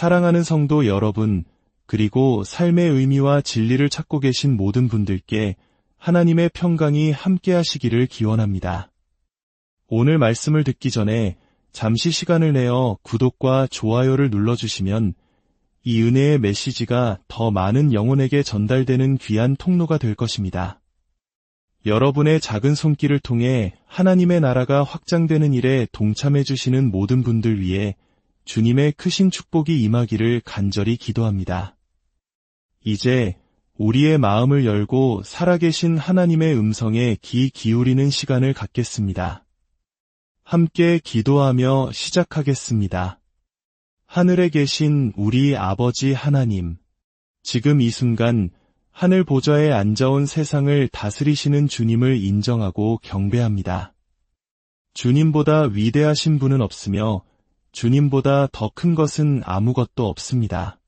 사랑하는 성도 여러분, 그리고 삶의 의미와 진리를 찾고 계신 모든 분들께 하나님의 평강이 함께 하시기를 기원합니다. 오늘 말씀을 듣기 전에 잠시 시간을 내어 구독과 좋아요를 눌러주시면 이 은혜의 메시지가 더 많은 영혼에게 전달되는 귀한 통로가 될 것입니다. 여러분의 작은 손길을 통해 하나님의 나라가 확장되는 일에 동참해 주시는 모든 분들 위해 주님의 크신 축복이 임하기를 간절히 기도합니다. 이제 우리의 마음을 열고 살아계신 하나님의 음성에 귀 기울이는 시간을 갖겠습니다. 함께 기도하며 시작하겠습니다. 하늘에 계신 우리 아버지 하나님, 지금 이 순간 하늘 보좌에 앉아온 세상을 다스리시는 주님을 인정하고 경배합니다. 주님보다 위대하신 분은 없으며 주님보다 더 큰 것은 아무것도 없습니다.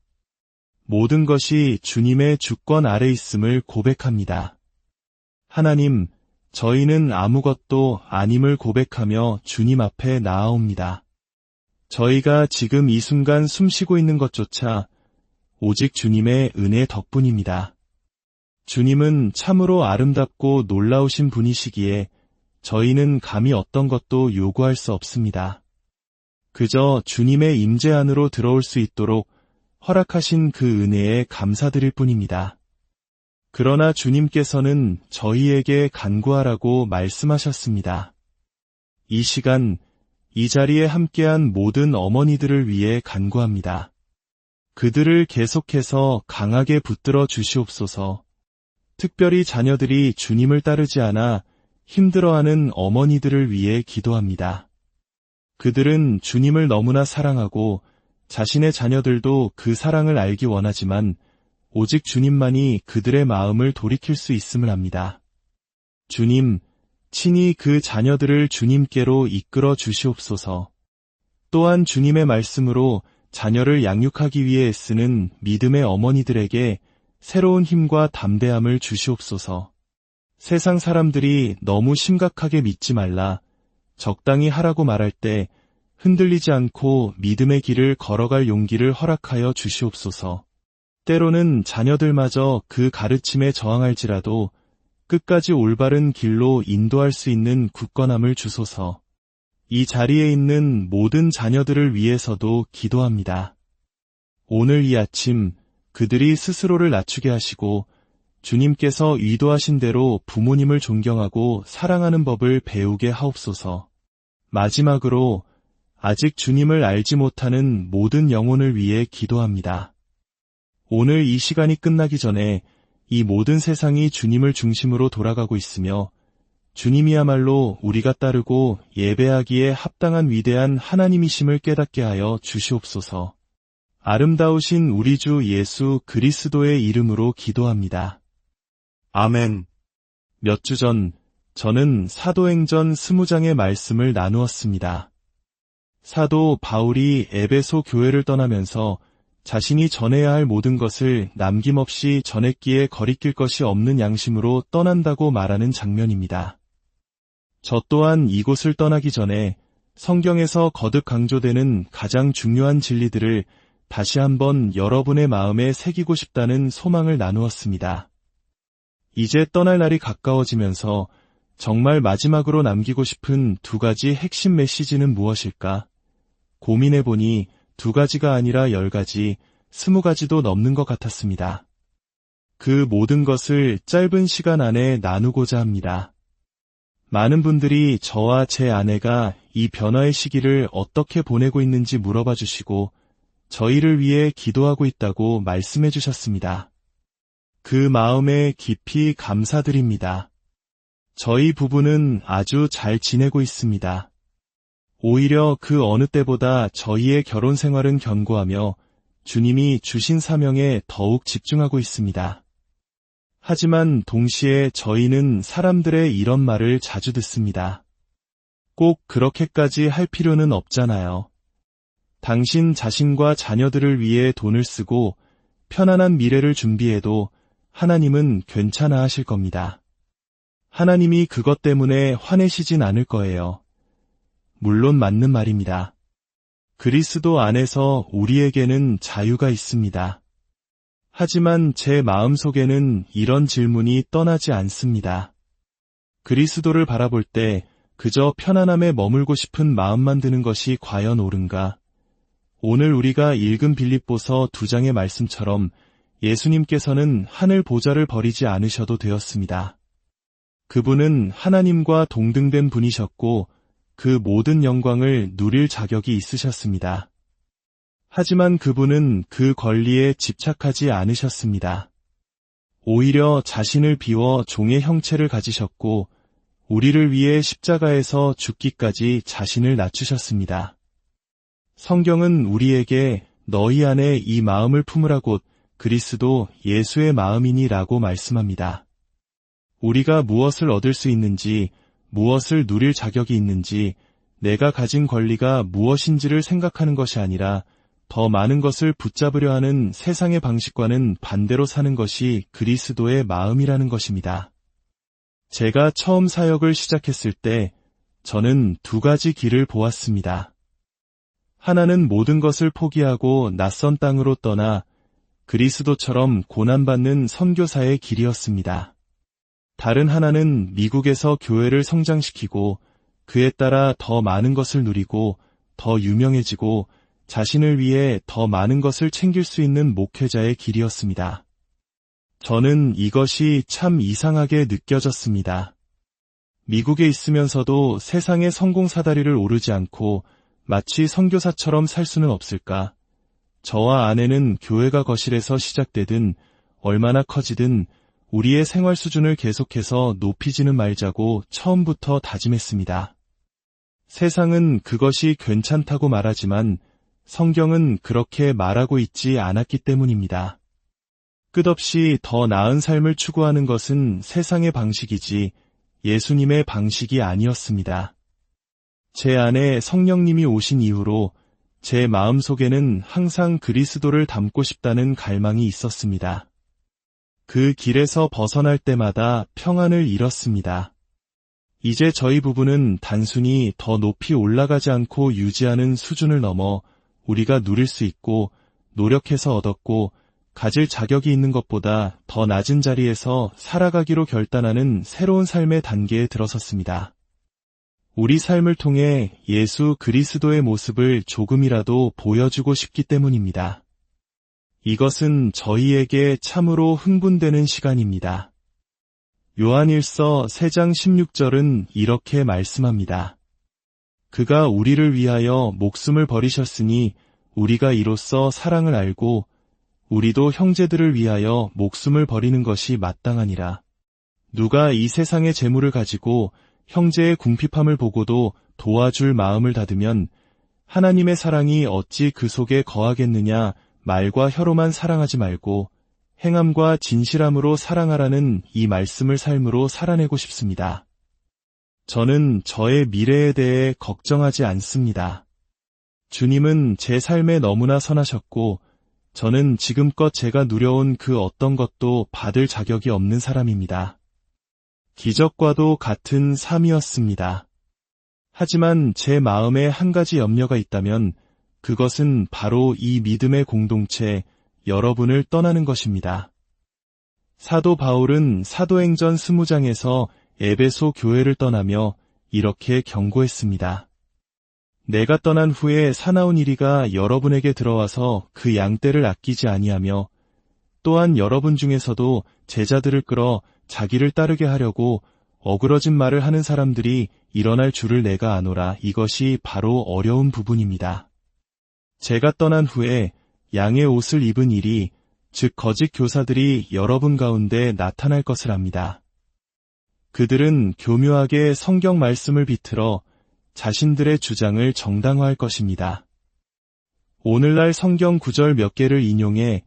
모든 것이 주님의 주권 아래 있음을 고백합니다. 하나님, 저희는 아무것도 아님을 고백하며 주님 앞에 나아옵니다. 저희가 지금 이 순간 숨쉬고 있는 것조차 오직 주님의 은혜 덕분입니다. 주님은 참으로 아름답고 놀라우신 분이시기에 저희는 감히 어떤 것도 요구할 수 없습니다. 그저 주님의 임재 안으로 들어올 수 있도록 허락하신 그 은혜에 감사드릴 뿐입니다. 그러나 주님께서는 저희에게 간구하라고 말씀하셨습니다. 이 시간, 이 자리에 함께한 모든 어머니들을 위해 간구합니다. 그들을 계속해서 강하게 붙들어 주시옵소서. 특별히 자녀들이 주님을 따르지 않아 힘들어하는 어머니들을 위해 기도합니다. 그들은 주님을 너무나 사랑하고 자신의 자녀들도 그 사랑을 알기 원하지만 오직 주님만이 그들의 마음을 돌이킬 수 있음을 압니다. 주님, 친히 그 자녀들을 주님께로 이끌어 주시옵소서. 또한 주님의 말씀으로 자녀를 양육하기 위해 애쓰는 믿음의 어머니들에게 새로운 힘과 담대함을 주시옵소서. 세상 사람들이 너무 심각하게 믿지 말라, 적당히 하라고 말할 때 흔들리지 않고 믿음의 길을 걸어갈 용기를 허락하여 주시옵소서. 때로는 자녀들마저 그 가르침에 저항할지라도 끝까지 올바른 길로 인도할 수 있는 굳건함을 주소서. 이 자리에 있는 모든 자녀들을 위해서도 기도합니다. 오늘 이 아침 그들이 스스로를 낮추게 하시고 주님께서 의도하신 대로 부모님을 존경하고 사랑하는 법을 배우게 하옵소서. 마지막으로 아직 주님을 알지 못하는 모든 영혼을 위해 기도합니다. 오늘 이 시간이 끝나기 전에 이 모든 세상이 주님을 중심으로 돌아가고 있으며 주님이야말로 우리가 따르고 예배하기에 합당한 위대한 하나님이심을 깨닫게 하여 주시옵소서. 아름다우신 우리 주 예수 그리스도의 이름으로 기도합니다. 아멘. 몇 주 전 저는 사도행전 20장의 말씀을 나누었습니다. 사도 바울이 에베소 교회를 떠나면서 자신이 전해야 할 모든 것을 남김없이 전했기에 거리낄 것이 없는 양심으로 떠난다고 말하는 장면입니다. 저 또한 이곳을 떠나기 전에 성경에서 거듭 강조되는 가장 중요한 진리들을 다시 한번 여러분의 마음에 새기고 싶다는 소망을 나누었습니다. 이제 떠날 날이 가까워지면서 정말 마지막으로 남기고 싶은 두 가지 핵심 메시지는 무엇일까? 고민해보니 두 가지가 아니라 10가지, 20가지도 넘는 것 같았습니다. 그 모든 것을 짧은 시간 안에 나누고자 합니다. 많은 분들이 저와 제 아내가 이 변화의 시기를 어떻게 보내고 있는지 물어봐 주시고 저희를 위해 기도하고 있다고 말씀해 주셨습니다. 그 마음에 깊이 감사드립니다. 저희 부부는 아주 잘 지내고 있습니다. 오히려 그 어느 때보다 저희의 결혼 생활은 견고하며 주님이 주신 사명에 더욱 집중하고 있습니다. 하지만 동시에 저희는 사람들의 이런 말을 자주 듣습니다. 꼭 그렇게까지 할 필요는 없잖아요. 당신 자신과 자녀들을 위해 돈을 쓰고 편안한 미래를 준비해도 하나님은 괜찮아 하실 겁니다. 하나님이 그것 때문에 화내시진 않을 거예요. 물론 맞는 말입니다. 그리스도 안에서 우리에게는 자유가 있습니다. 하지만 제 마음속에는 이런 질문이 떠나지 않습니다. 그리스도를 바라볼 때 그저 편안함에 머물고 싶은 마음만 드는 것이 과연 옳은가? 오늘 우리가 읽은 빌립보서 2장의 말씀처럼 예수님께서는 하늘 보좌를 버리지 않으셔도 되었습니다. 그분은 하나님과 동등된 분이셨고 그 모든 영광을 누릴 자격이 있으셨습니다. 하지만 그분은 그 권리에 집착하지 않으셨습니다. 오히려 자신을 비워 종의 형체를 가지셨고 우리를 위해 십자가에서 죽기까지 자신을 낮추셨습니다. 성경은 우리에게 너희 안에 이 마음을 품으라 곧 그리스도 예수의 마음이니 라고 말씀합니다. 우리가 무엇을 얻을 수 있는지, 무엇을 누릴 자격이 있는지, 내가 가진 권리가 무엇인지를 생각하는 것이 아니라 더 많은 것을 붙잡으려 하는 세상의 방식과는 반대로 사는 것이 그리스도의 마음이라는 것입니다. 제가 처음 사역을 시작했을 때 저는 2가지 길을 보았습니다. 하나는 모든 것을 포기하고 낯선 땅으로 떠나 그리스도처럼 고난받는 선교사의 길이었습니다. 다른 하나는 미국에서 교회를 성장시키고 그에 따라 더 많은 것을 누리고 더 유명해지고 자신을 위해 더 많은 것을 챙길 수 있는 목회자의 길이었습니다. 저는 이것이 참 이상하게 느껴졌습니다. 미국에 있으면서도 세상의 성공 사다리를 오르지 않고 마치 선교사처럼 살 수는 없을까? 저와 아내는 교회가 거실에서 시작되든 얼마나 커지든 우리의 생활 수준을 계속해서 높이지는 말자고 처음부터 다짐했습니다. 세상은 그것이 괜찮다고 말하지만 성경은 그렇게 말하고 있지 않았기 때문입니다. 끝없이 더 나은 삶을 추구하는 것은 세상의 방식이지 예수님의 방식이 아니었습니다. 제 안에 성령님이 오신 이후로 제 마음속에는 항상 그리스도를 닮고 싶다는 갈망이 있었습니다. 그 길에서 벗어날 때마다 평안을 잃었습니다. 이제 저희 부부는 단순히 더 높이 올라가지 않고 유지하는 수준을 넘어 우리가 누릴 수 있고 노력해서 얻었고 가질 자격이 있는 것보다 더 낮은 자리에서 살아가기로 결단하는 새로운 삶의 단계에 들어섰습니다. 우리 삶을 통해 예수 그리스도의 모습을 조금이라도 보여주고 싶기 때문입니다. 이것은 저희에게 참으로 흥분되는 시간입니다. 요한일서 3장 16절은 이렇게 말씀합니다. 그가 우리를 위하여 목숨을 버리셨으니 우리가 이로써 사랑을 알고 우리도 형제들을 위하여 목숨을 버리는 것이 마땅하니라. 누가 이 세상의 재물을 가지고 형제의 궁핍함을 보고도 도와줄 마음을 닫으면 하나님의 사랑이 어찌 그 속에 거하겠느냐. 말과 혀로만 사랑하지 말고 행함과 진실함으로 사랑하라는 이 말씀을 삶으로 살아내고 싶습니다. 저는 저의 미래에 대해 걱정하지 않습니다. 주님은 제 삶에 너무나 선하셨고 저는 지금껏 제가 누려온 그 어떤 것도 받을 자격이 없는 사람입니다. 기적과도 같은 삶이었습니다. 하지만 제 마음에 한 가지 염려가 있다면 그것은 바로 이 믿음의 공동체, 여러분을 떠나는 것입니다. 사도 바울은 사도행전 20장에서 에베소 교회를 떠나며 이렇게 경고했습니다. 내가 떠난 후에 사나운 이리가 여러분에게 들어와서 그 양떼를 아끼지 아니하며 또한 여러분 중에서도 제자들을 끌어 자기를 따르게 하려고 어그러진 말을 하는 사람들이 일어날 줄을 내가 아노라. 이것이 바로 어려운 부분입니다. 제가 떠난 후에 양의 옷을 입은 일이, 즉 거짓 교사들이 여러분 가운데 나타날 것을 압니다. 그들은 교묘하게 성경 말씀을 비틀어 자신들의 주장을 정당화할 것입니다. 오늘날 성경 구절 몇 개를 인용해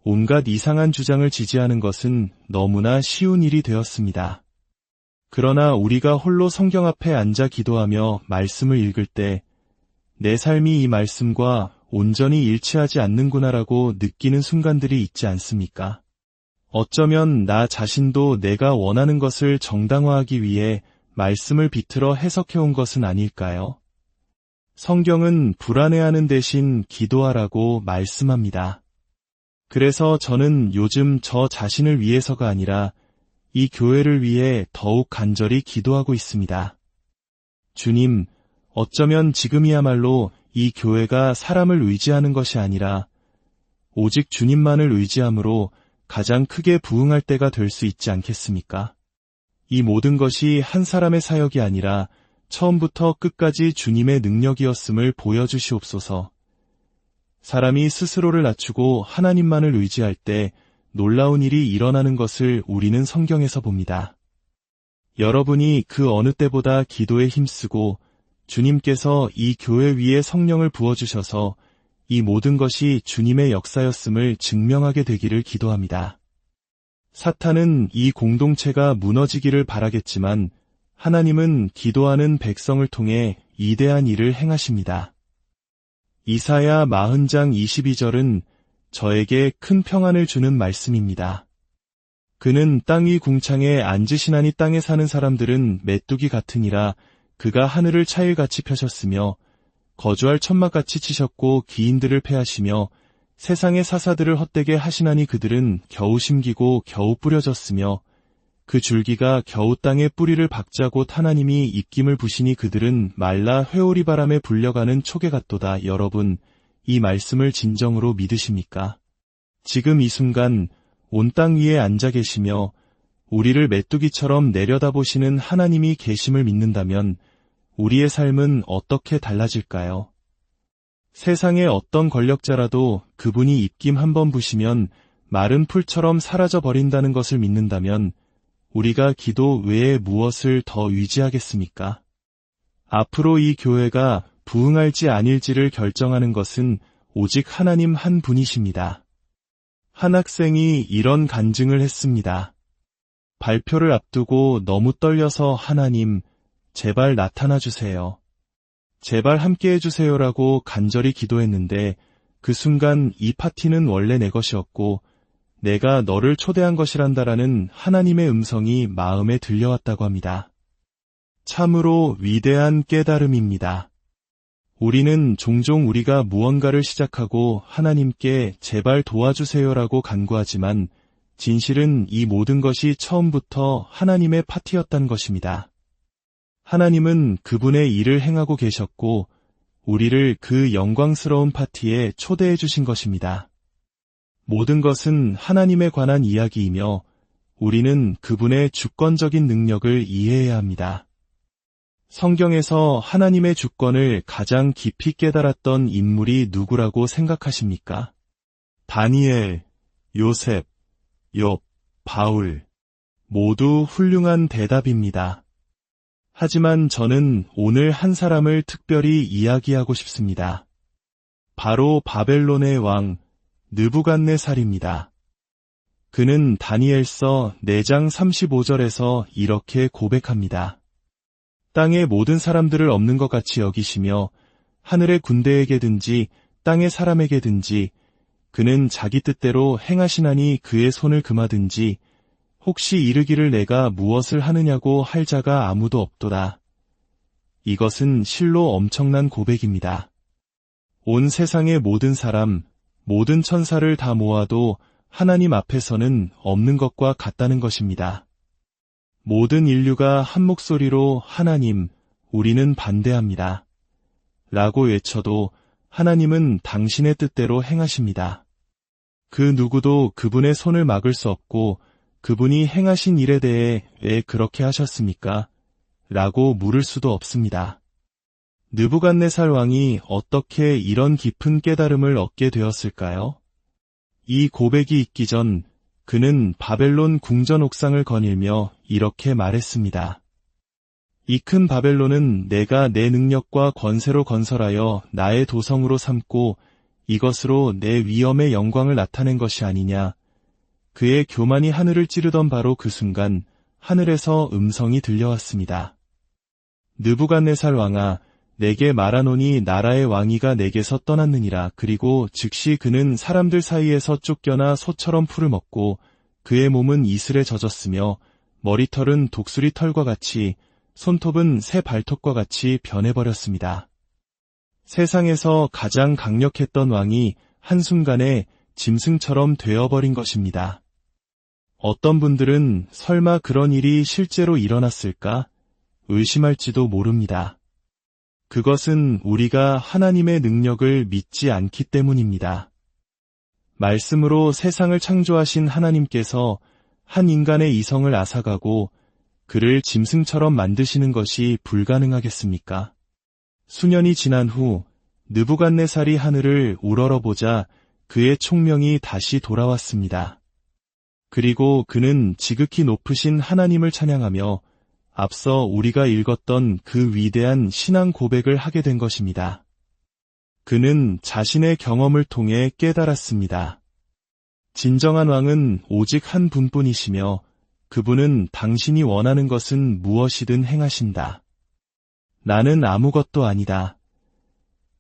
온갖 이상한 주장을 지지하는 것은 너무나 쉬운 일이 되었습니다. 그러나 우리가 홀로 성경 앞에 앉아 기도하며 말씀을 읽을 때 내 삶이 이 말씀과 온전히 일치하지 않는구나라고 느끼는 순간들이 있지 않습니까? 어쩌면 나 자신도 내가 원하는 것을 정당화하기 위해 말씀을 비틀어 해석해온 것은 아닐까요? 성경은 불안해하는 대신 기도하라고 말씀합니다. 그래서 저는 요즘 저 자신을 위해서가 아니라 이 교회를 위해 더욱 간절히 기도하고 있습니다. 주님, 어쩌면 지금이야말로 이 교회가 사람을 의지하는 것이 아니라 오직 주님만을 의지함으로 가장 크게 부응할 때가 될 수 있지 않겠습니까? 이 모든 것이 한 사람의 사역이 아니라 처음부터 끝까지 주님의 능력이었음을 보여주시옵소서. 사람이 스스로를 낮추고 하나님만을 의지할 때 놀라운 일이 일어나는 것을 우리는 성경에서 봅니다. 여러분이 그 어느 때보다 기도에 힘쓰고 주님께서 이 교회 위에 성령을 부어주셔서 이 모든 것이 주님의 역사였음을 증명하게 되기를 기도합니다. 사탄은 이 공동체가 무너지기를 바라겠지만 하나님은 기도하는 백성을 통해 위대한 일을 행하십니다. 이사야 40장 22절은 저에게 큰 평안을 주는 말씀입니다. 그는 땅 위 궁창에 앉으시나니 땅에 사는 사람들은 메뚜기 같으니라. 그가 하늘을 차일같이 펴셨으며 거주할 천막같이 치셨고 기인들을 패하시며 세상의 사사들을 헛되게 하시나니 그들은 겨우 심기고 겨우 뿌려졌으며 그 줄기가 겨우 땅에 뿌리를 박자고 하나님이 입김을 부시니 그들은 말라 회오리 바람에 불려가는 초계 같도다. 여러분, 이 말씀을 진정으로 믿으십니까? 지금 이 순간 온 땅 위에 앉아 계시며 우리를 메뚜기처럼 내려다보시는 하나님이 계심을 믿는다면 우리의 삶은 어떻게 달라질까요? 세상의 어떤 권력자라도 그분이 입김 한번 부시면 마른 풀처럼 사라져 버린다는 것을 믿는다면 우리가 기도 외에 무엇을 더 의지하겠습니까? 앞으로 이 교회가 부흥할지 아닐지를 결정하는 것은 오직 하나님 한 분이십니다. 한 학생이 이런 간증을 했습니다. 발표를 앞두고 너무 떨려서 하나님, 제발 나타나 주세요. 제발 함께 해주세요라고 간절히 기도했는데 그 순간 이 파티는 원래 내 것이었고 내가 너를 초대한 것이란다라는 하나님의 음성이 마음에 들려왔다고 합니다. 참으로 위대한 깨달음입니다. 우리는 종종 우리가 무언가를 시작하고 하나님께 제발 도와주세요라고 간구하지만 진실은 이 모든 것이 처음부터 하나님의 파티였단 것입니다. 하나님은 그분의 일을 행하고 계셨고 우리를 그 영광스러운 파티에 초대해 주신 것입니다. 모든 것은 하나님에 관한 이야기이며 우리는 그분의 주권적인 능력을 이해해야 합니다. 성경에서 하나님의 주권을 가장 깊이 깨달았던 인물이 누구라고 생각하십니까? 다니엘, 요셉, 욥, 바울. 모두 훌륭한 대답입니다. 하지만 저는 오늘 한 사람을 특별히 이야기하고 싶습니다. 바로 바벨론의 왕 느부갓네살입니다. 그는 다니엘서 4장 35절에서 이렇게 고백합니다. 땅의 모든 사람들을 없는 것 같이 여기시며 하늘의 군대에게든지 땅의 사람에게든지 그는 자기 뜻대로 행하시나니 그의 손을 금하든지 혹시 이르기를 내가 무엇을 하느냐고 할 자가 아무도 없도다. 이것은 실로 엄청난 고백입니다. 온 세상의 모든 사람, 모든 천사를 다 모아도 하나님 앞에서는 없는 것과 같다는 것입니다. 모든 인류가 한 목소리로 하나님, 우리는 반대합니다. 라고 외쳐도 하나님은 당신의 뜻대로 행하십니다. 그 누구도 그분의 손을 막을 수 없고 그분이 행하신 일에 대해 왜 그렇게 하셨습니까? 라고 물을 수도 없습니다. 느부갓네살 왕이 어떻게 이런 깊은 깨달음을 얻게 되었을까요? 이 고백이 있기 전 그는 바벨론 궁전 옥상을 거닐며 이렇게 말했습니다. 이 큰 바벨론은 내가 내 능력과 권세로 건설하여 나의 도성으로 삼고 이것으로 내 위엄의 영광을 나타낸 것이 아니냐. 그의 교만이 하늘을 찌르던 바로 그 순간 하늘에서 음성이 들려왔습니다. 느부갓네살 왕아, 내게 말하노니 나라의 왕위가 내게서 떠났느니라. 그리고 즉시 그는 사람들 사이에서 쫓겨나 소처럼 풀을 먹고 그의 몸은 이슬에 젖었으며 머리털은 독수리 털과 같이 손톱은 새 발톱과 같이 변해버렸습니다. 세상에서 가장 강력했던 왕이 한순간에 짐승처럼 되어버린 것입니다. 어떤 분들은 설마 그런 일이 실제로 일어났을까 의심할지도 모릅니다. 그것은 우리가 하나님의 능력을 믿지 않기 때문입니다. 말씀으로 세상을 창조하신 하나님께서 한 인간의 이성을 앗아가고 그를 짐승처럼 만드시는 것이 불가능하겠습니까? 수년이 지난 후 느부갓네살이 하늘을 우러러보자 그의 총명이 다시 돌아왔습니다. 그리고 그는 지극히 높으신 하나님을 찬양하며 앞서 우리가 읽었던 그 위대한 신앙 고백을 하게 된 것입니다. 그는 자신의 경험을 통해 깨달았습니다. 진정한 왕은 오직 한 분뿐이시며 그분은 당신이 원하는 것은 무엇이든 행하신다. 나는 아무것도 아니다.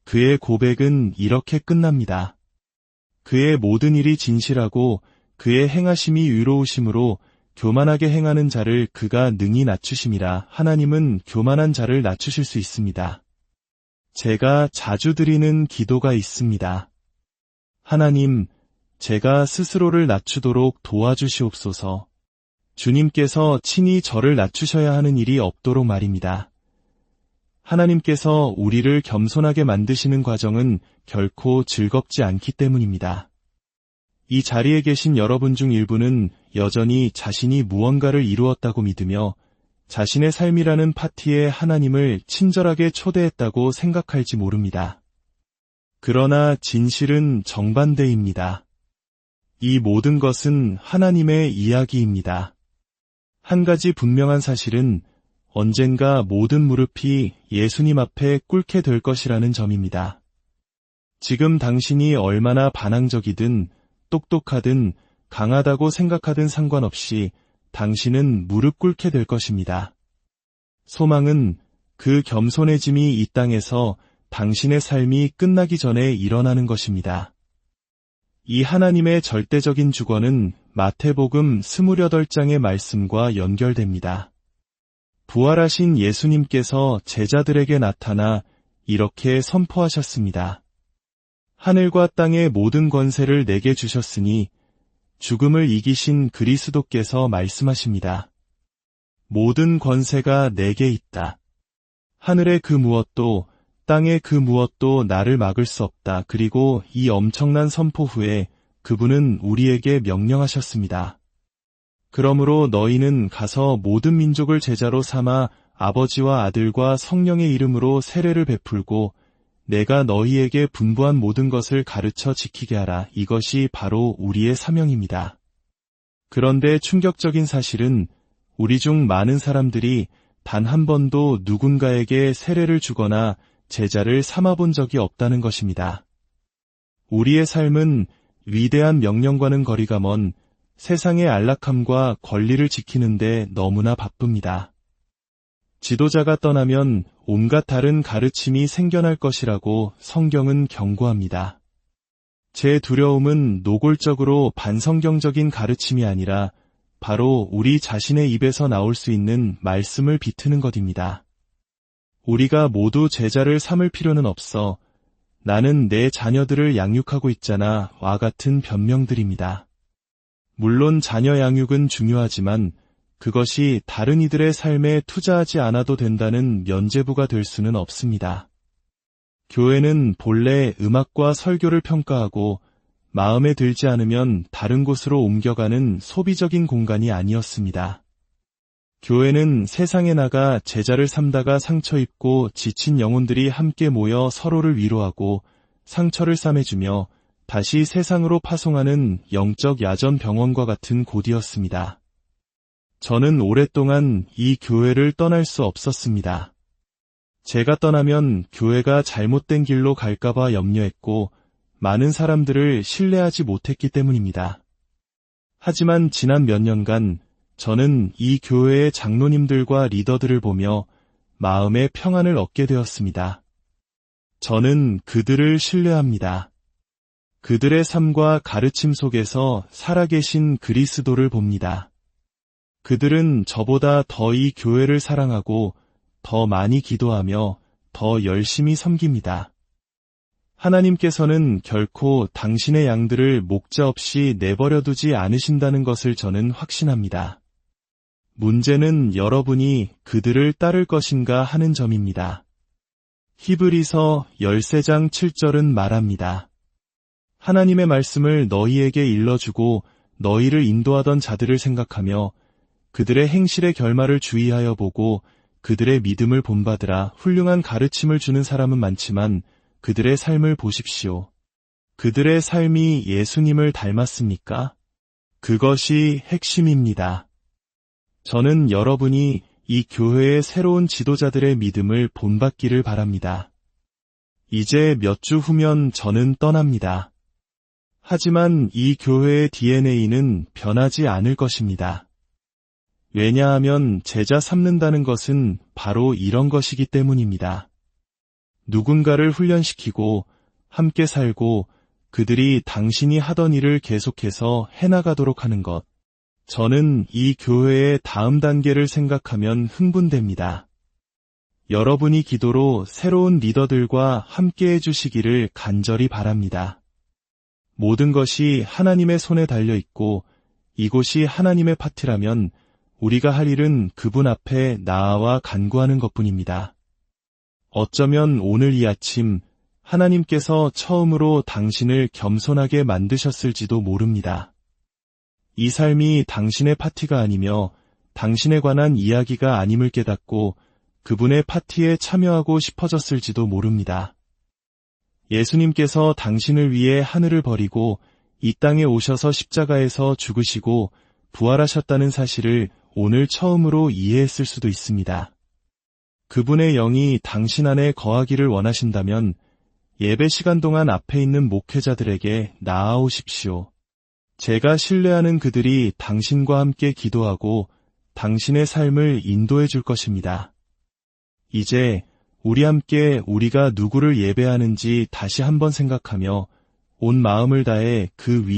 그의 고백은 이렇게 끝납니다. 그의 모든 일이 진실하고 그의 행하심이 의로우심으로 교만하게 행하는 자를 그가 능히 낮추심이라. 하나님은 교만한 자를 낮추실 수 있습니다. 제가 자주 드리는 기도가 있습니다. 하나님, 제가 스스로를 낮추도록 도와주시옵소서. 주님께서 친히 저를 낮추셔야 하는 일이 없도록 말입니다. 하나님께서 우리를 겸손하게 만드시는 과정은 결코 즐겁지 않기 때문입니다. 이 자리에 계신 여러분 중 일부는 여전히 자신이 무언가를 이루었다고 믿으며 자신의 삶이라는 파티에 하나님을 친절하게 초대했다고 생각할지 모릅니다. 그러나 진실은 정반대입니다. 이 모든 것은 하나님의 이야기입니다. 한 가지 분명한 사실은 언젠가 모든 무릎이 예수님 앞에 꿇게 될 것이라는 점입니다. 지금 당신이 얼마나 반항적이든 똑똑하든 강하다고 생각하든 상관없이 당신은 무릎 꿇게 될 것입니다. 소망은 그 겸손해짐이 이 땅에서 당신의 삶이 끝나기 전에 일어나는 것입니다. 이 하나님의 절대적인 주권은 마태복음 28장의 말씀과 연결됩니다. 부활하신 예수님께서 제자들에게 나타나 이렇게 선포하셨습니다. 하늘과 땅의 모든 권세를 내게 주셨으니 죽음을 이기신 그리스도께서 말씀하십니다. 모든 권세가 내게 있다. 하늘의 그 무엇도 땅의 그 무엇도 나를 막을 수 없다. 그리고 이 엄청난 선포 후에 그분은 우리에게 명령하셨습니다. 그러므로 너희는 가서 모든 민족을 제자로 삼아 아버지와 아들과 성령의 이름으로 세례를 베풀고 내가 너희에게 분부한 모든 것을 가르쳐 지키게 하라. 이것이 바로 우리의 사명입니다. 그런데 충격적인 사실은 우리 중 많은 사람들이 단 한 번도 누군가에게 세례를 주거나 제자를 삼아본 적이 없다는 것입니다. 우리의 삶은 위대한 명령과는 거리가 먼 세상의 안락함과 권리를 지키는데 너무나 바쁩니다. 지도자가 떠나면 온갖 다른 가르침이 생겨날 것이라고 성경은 경고합니다. 제 두려움은 노골적으로 반성경적인 가르침이 아니라 바로 우리 자신의 입에서 나올 수 있는 말씀을 비트는 것입니다. 우리가 모두 제자를 삼을 필요는 없어. 나는 내 자녀들을 양육하고 있잖아. 와 같은 변명들입니다. 물론 자녀 양육은 중요하지만 그것이 다른 이들의 삶에 투자하지 않아도 된다는 면죄부가 될 수는 없습니다. 교회는 본래 음악과 설교를 평가하고 마음에 들지 않으면 다른 곳으로 옮겨가는 소비적인 공간이 아니었습니다. 교회는 세상에 나가 제자를 삼다가 상처 입고 지친 영혼들이 함께 모여 서로를 위로하고 상처를 싸매주며 다시 세상으로 파송하는 영적 야전 병원과 같은 곳이었습니다. 저는 오랫동안 이 교회를 떠날 수 없었습니다. 제가 떠나면 교회가 잘못된 길로 갈까봐 염려했고 많은 사람들을 신뢰하지 못했기 때문입니다. 하지만 지난 몇 년간 저는 이 교회의 장로님들과 리더들을 보며 마음의 평안을 얻게 되었습니다. 저는 그들을 신뢰합니다. 그들의 삶과 가르침 속에서 살아계신 그리스도를 봅니다. 그들은 저보다 더 이 교회를 사랑하고 더 많이 기도하며 더 열심히 섬깁니다. 하나님께서는 결코 당신의 양들을 목자 없이 내버려 두지 않으신다는 것을 저는 확신합니다. 문제는 여러분이 그들을 따를 것인가 하는 점입니다. 히브리서 13장 7절은 말합니다. 하나님의 말씀을 너희에게 일러주고 너희를 인도하던 자들을 생각하며 그들의 행실의 결말을 주의하여 보고 그들의 믿음을 본받으라. 훌륭한 가르침을 주는 사람은 많지만 그들의 삶을 보십시오. 그들의 삶이 예수님을 닮았습니까? 그것이 핵심입니다. 저는 여러분이 이 교회의 새로운 지도자들의 믿음을 본받기를 바랍니다. 이제 몇 주 후면 저는 떠납니다. 하지만 이 교회의 DNA는 변하지 않을 것입니다. 왜냐하면 제자 삼는다는 것은 바로 이런 것이기 때문입니다. 누군가를 훈련시키고 함께 살고 그들이 당신이 하던 일을 계속해서 해나가도록 하는 것. 저는 이 교회의 다음 단계를 생각하면 흥분됩니다. 여러분이 기도로 새로운 리더들과 함께 해주시기를 간절히 바랍니다. 모든 것이 하나님의 손에 달려 있고 이곳이 하나님의 파티라면 우리가 할 일은 그분 앞에 나아와 간구하는 것뿐입니다. 어쩌면 오늘 이 아침 하나님께서 처음으로 당신을 겸손하게 만드셨을지도 모릅니다. 이 삶이 당신의 파티가 아니며 당신에 관한 이야기가 아님을 깨닫고 그분의 파티에 참여하고 싶어졌을지도 모릅니다. 예수님께서 당신을 위해 하늘을 버리고 이 땅에 오셔서 십자가에서 죽으시고 부활하셨다는 사실을 오늘 처음으로 이해했을 수도 있습니다. 그분의 영이 당신 안에 거하기를 원하신다면 예배 시간 동안 앞에 있는 목회자들에게 나아오십시오. 제가 신뢰하는 그들이 당신과 함께 기도하고 당신의 삶을 인도해 줄 것입니다. 이제 우리 함께 우리가 누구를 예배하는지 다시 한번 생각하며 온 마음을 다해 그 위